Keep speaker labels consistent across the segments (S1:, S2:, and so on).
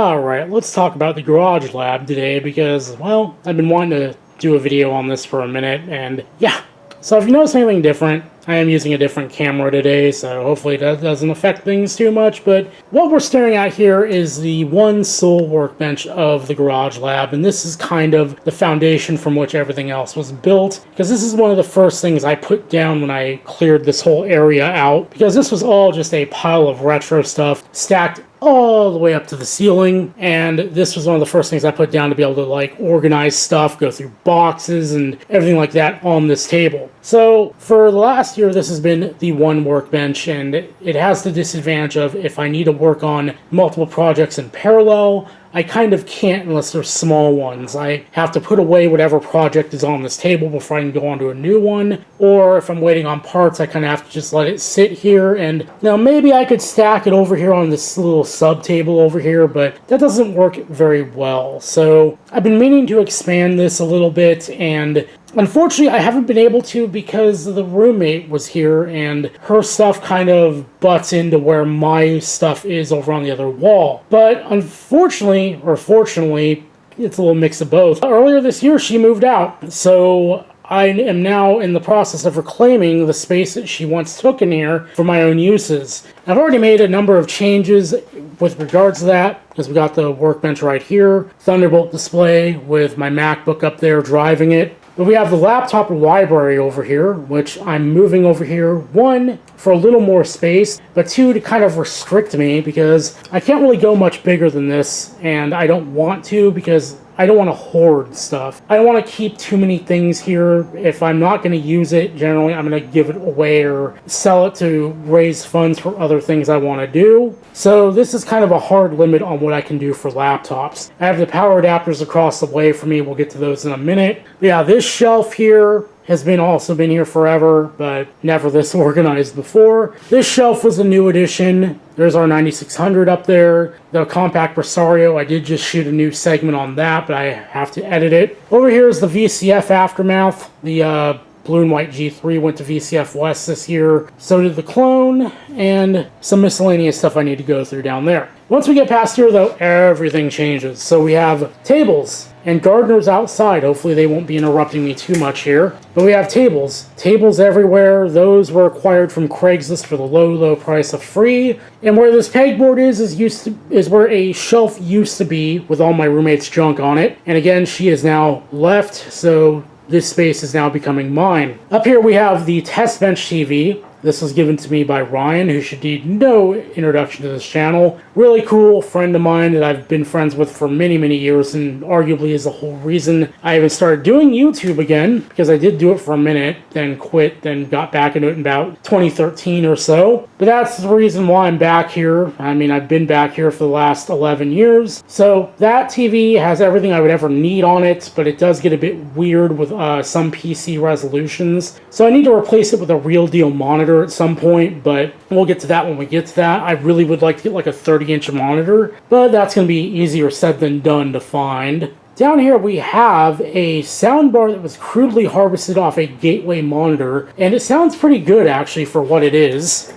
S1: Alright, let's talk about the Garage Lab today because, well, I've been wanting to do a video on this for a minute, and yeah. So if you notice anything different, I am using a different camera today, so hopefully that doesn't affect things too much, but what we're staring at here is the one sole workbench of the Garage Lab, and this is kind of the foundation from which everything else was built, because this is one of the first things I put down when I cleared this whole area out, because this was all just a pile of retro stuff stacked all the way up to the ceiling, and this was one of the first things I put down to be able to like organize stuff, go through boxes and everything like that on this table. So for the last year this has been the one workbench, and it has the disadvantage of if I need to work on multiple projects in parallel, I kind of can't unless they're small ones. I have to put away whatever project is on this table before I can go on to a new one, or if I'm waiting on parts I kind of have to just let it sit here. And now maybe I could stack it over here on this little sub table over here, but that doesn't work very well. So I've been meaning to expand this a little bit, and unfortunately, I haven't been able to because the roommate was here and her stuff kind of butts into where my stuff is over on the other wall. But unfortunately, or fortunately, it's a little mix of both. Earlier this year, she moved out, so I am now in the process of reclaiming the space that she once took in here for my own uses. I've already made a number of changes with regards to that, because we got the workbench right here, Thunderbolt display with my MacBook up there driving it. But we have the laptop library over here, which I'm moving over here, one, for a little more space, but two, to kind of restrict me, because I can't really go much bigger than this, and I don't want to, because I don't want to hoard stuff. I don't want to keep too many things here. If I'm not going to use it, generally I'm going to give it away or sell it to raise funds for other things I want to do. So this is kind of a hard limit on what I can do for laptops. I have the power adapters across the way for me. We'll get to those in a minute. But yeah, this shelf here has also been here forever, but never this organized before. This shelf was a new addition. There's our 9600 up there. The compact Presario, I did just shoot a new segment on that, but I have to edit it. Over here is the VCF Aftermath. The blue and white G3 went to VCF West this year. So did the clone, and some miscellaneous stuff I need to go through down there. Once we get past here, though, everything changes. So we have tables and gardeners outside. Hopefully they won't be interrupting me too much here. But we have tables. Tables everywhere. Those were acquired from Craigslist for the low price of free. And where this pegboard is where a shelf used to be with all my roommate's junk on it. And again, she is now left, so this space is now becoming mine. Up here we have the test bench TV. This was given to me by Ryan, who should need no introduction to this channel. Really cool friend of mine that I've been friends with for many, many years, and arguably is the whole reason I even started doing YouTube again, because I did do it for a minute, then quit, then got back into it in about 2013 or so. But that's the reason why I'm back here. I mean, I've been back here for the last 11 years. So that TV has everything I would ever need on it, but it does get a bit weird with some PC resolutions. So I need to replace it with a real deal monitor at some point, but we'll get to that when we get to that. I really would like to get like a 30-inch monitor, but that's going to be easier said than done to find. Down here we have a soundbar that was crudely harvested off a Gateway monitor, and it sounds pretty good actually for what it is.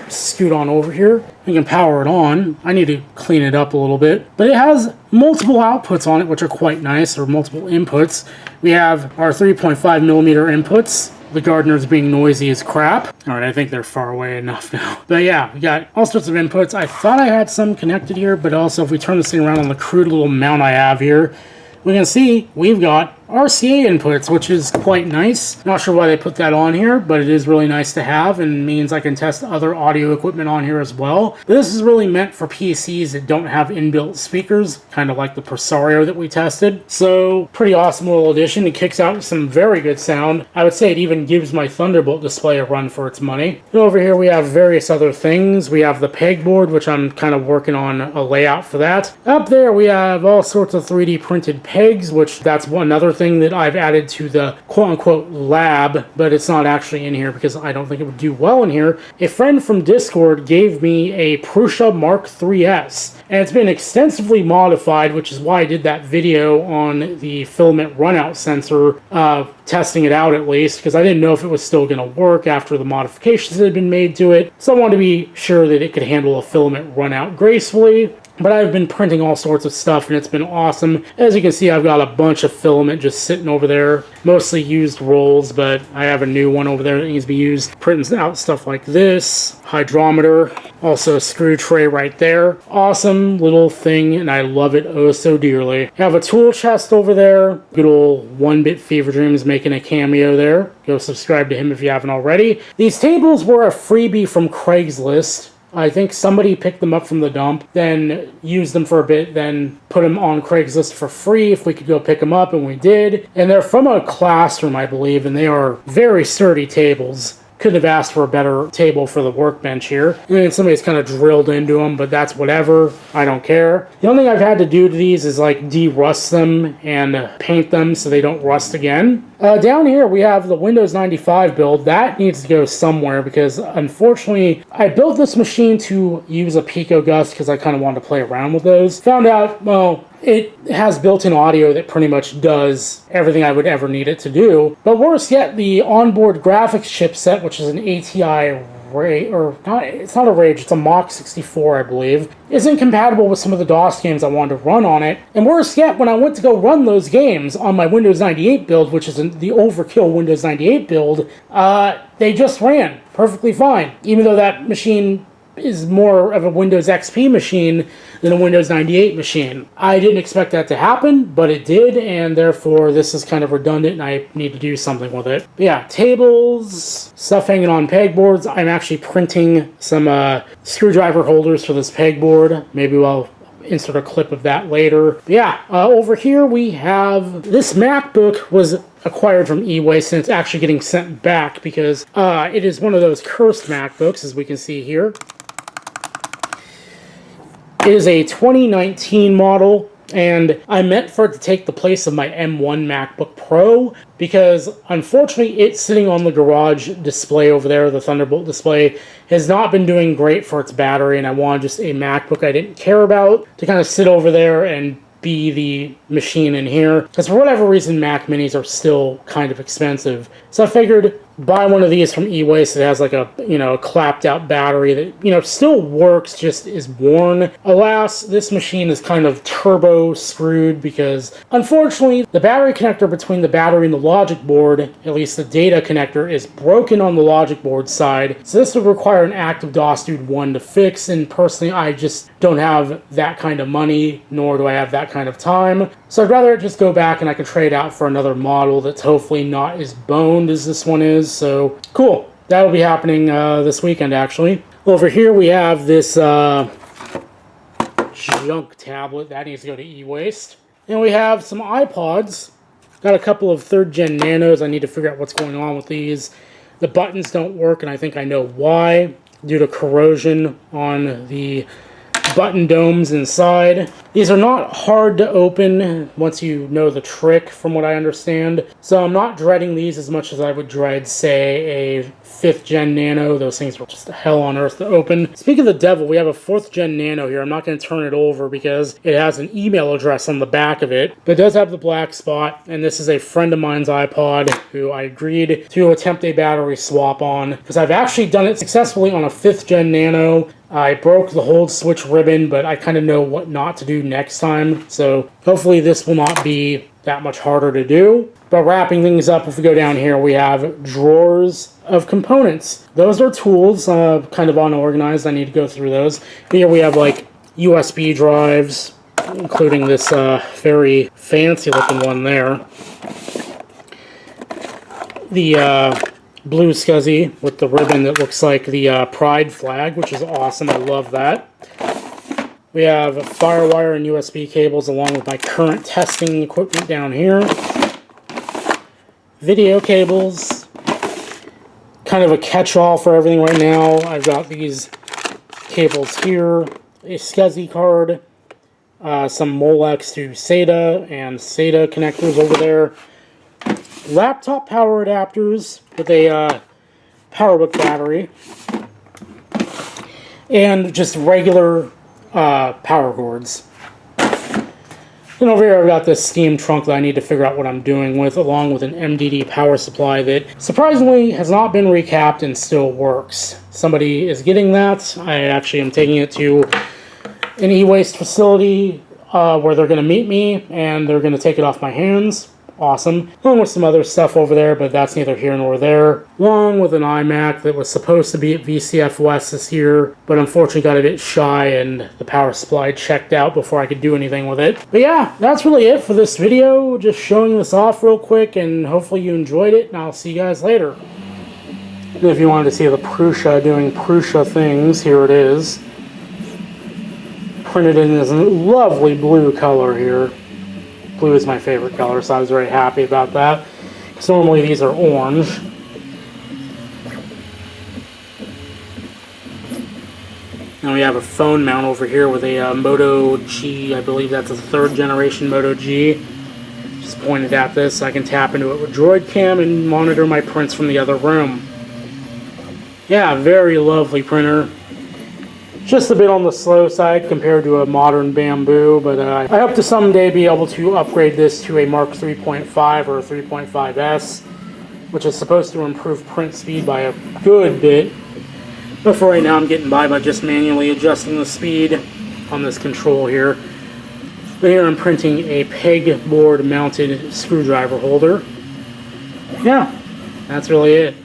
S1: Scoot on over here. We can power it on. I need to clean it up a little bit, but it has multiple outputs on it, which are quite nice, or multiple inputs. We have our 3.5 millimeter inputs. The gardeners being noisy as crap. Alright, I think they're far away enough now. But yeah, we got all sorts of inputs. I thought I had some connected here, but also if we turn this thing around on the crude little mount I have here, we can see we've got RCA inputs, which is quite nice. Not sure why they put that on here, but it is really nice to have and means I can test other audio equipment on here as well. But this is really meant for PCs that don't have inbuilt speakers, kind of like the Presario that we tested. So pretty awesome little addition. It kicks out some very good sound. I would say it even gives my Thunderbolt display a run for its money. And over here we have various other things. We have the pegboard, which I'm kind of working on a layout for that. Up there we have all sorts of 3D printed pegs, which that's another thing that I've added to the quote-unquote lab, but it's not actually in here because I don't think it would do well in here. A friend from Discord gave me a Prusa Mark III's, and it's been extensively modified, which is why I did that video on the filament runout sensor, testing it out at least, because I didn't know if it was still going to work after the modifications that had been made to it. So I wanted to be sure that it could handle a filament runout gracefully. But I've been printing all sorts of stuff, and it's been awesome. As you can see, I've got a bunch of filament just sitting over there. Mostly used rolls, but I have a new one over there that needs to be used. Printing out stuff like this. Hydrometer. Also a screw tray right there. Awesome little thing, and I love it oh so dearly. I have a tool chest over there. Good old 1-Bit Fever Dreams making a cameo there. Go subscribe to him if you haven't already. These tables were a freebie from Craigslist. I think somebody picked them up from the dump, then used them for a bit, then put them on Craigslist for free if we could go pick them up, and we did. And they're from a classroom, I believe, and they are very sturdy tables. Couldn't have asked for a better table for the workbench here. And then somebody's kind of drilled into them, but that's whatever. I don't care. The only thing I've had to do to these is like de-rust them and paint them so they don't rust again. Down here we have the Windows 95 build. That needs to go somewhere because unfortunately I built this machine to use a Pico Gust because I kind of wanted to play around with those. Found out, well, it has built-in audio that pretty much does everything I would ever need it to do. But worse yet, the onboard graphics chipset, which is an ATI Rage, or not, it's not a Rage, it's a Mach 64, I believe, isn't compatible with some of the DOS games I wanted to run on it. And worse yet, when I went to go run those games on my Windows 98 build, which is the overkill Windows 98 build, they just ran perfectly fine, even though that machine is more of a Windows XP machine than a Windows 98 machine. I didn't expect that to happen, but it did, and therefore this is kind of redundant and I need to do something with it. But yeah, tables, stuff hanging on pegboards. I'm actually printing some screwdriver holders for this pegboard. Maybe I'll insert a clip of that later. But yeah, over here we have this MacBook was acquired from e-waste, and it's actually getting sent back because it is one of those cursed MacBooks, as we can see here. It is a 2019 model, and I meant for it to take the place of my M1 MacBook Pro because, unfortunately, it's sitting on the garage display over there. The Thunderbolt display has not been doing great for its battery, and I wanted just a MacBook I didn't care about to kind of sit over there and be the machine in here. Because for whatever reason, Mac Minis are still kind of expensive. So I figured buy one of these from e-waste that has like a, a clapped out battery that, still works, just is worn. Alas, this machine is kind of turbo screwed because unfortunately the battery connector between the battery and the logic board, at least the data connector, is broken on the logic board side. So this would require an active DOS Dude 1 to fix, and personally I just don't have that kind of money, nor do I have that kind of time. So I'd rather just go back and I can trade out for another model that's hopefully not as boned as this one is. So cool. That'll be happening this weekend, actually. Over here we have this junk tablet. That needs to go to e-waste. And we have some iPods. Got a couple of 3rd Gen Nanos. I need to figure out what's going on with these. The buttons don't work, and I think I know why. Due to corrosion on the button domes inside. These are not hard to open once you know the trick, from what I understand. So I'm not dreading these as much as I would dread, say, a 5th Gen Nano. Those things were just hell on earth to open. Speaking of the devil, we have a 4th Gen Nano here. I'm not going to turn it over because it has an email address on the back of it. But it does have the black spot, and this is a friend of mine's iPod who I agreed to attempt a battery swap on because I've actually done it successfully on a 5th Gen Nano. I broke the hold switch ribbon, but I kind of know what not to do next time. So hopefully this will not be that much harder to do. But wrapping things up, if we go down here, we have drawers of components. Those are tools, kind of unorganized. I need to go through those. Here we have like USB drives, including this very fancy looking one there. The blue SCSI with the ribbon that looks like the Pride flag, which is awesome. I love that. We have FireWire and USB cables along with my current testing equipment down here. Video cables. Kind of a catch-all for everything right now. I've got these cables here, a SCSI card, some Molex to SATA and SATA connectors over there. Laptop power adapters with a PowerBook battery, and just regular power cords. And over here I've got this Steam trunk that I need to figure out what I'm doing with, along with an MDD power supply that surprisingly has not been recapped and still works. Somebody is getting that. I actually am taking it to an e-waste facility where they're going to meet me, and they're going to take it off my hands. Awesome. Along with some other stuff over there, but that's neither here nor there. Along with an iMac that was supposed to be at VCF West this year, but unfortunately got a bit shy and the power supply checked out before I could do anything with it. But yeah, that's really it for this video. Just showing this off real quick, and hopefully you enjoyed it, and I'll see you guys later. And if you wanted to see the Prusa doing Prusa things, here it is. Printed in this lovely blue color here. Blue is my favorite color, so I was very happy about that. Because normally these are orange. And we have a phone mount over here with a Moto G. I believe that's a 3rd generation Moto G. Just pointed at this so I can tap into it with Droid Cam and monitor my prints from the other room. Yeah, very lovely printer. Just a bit on the slow side compared to a modern Bamboo, but I hope to someday be able to upgrade this to a Mark 3.5 or a 3.5S, which is supposed to improve print speed by a good bit. But for right now, I'm getting by just manually adjusting the speed on this control here. But here I'm printing a pegboard mounted screwdriver holder. Yeah, that's really it.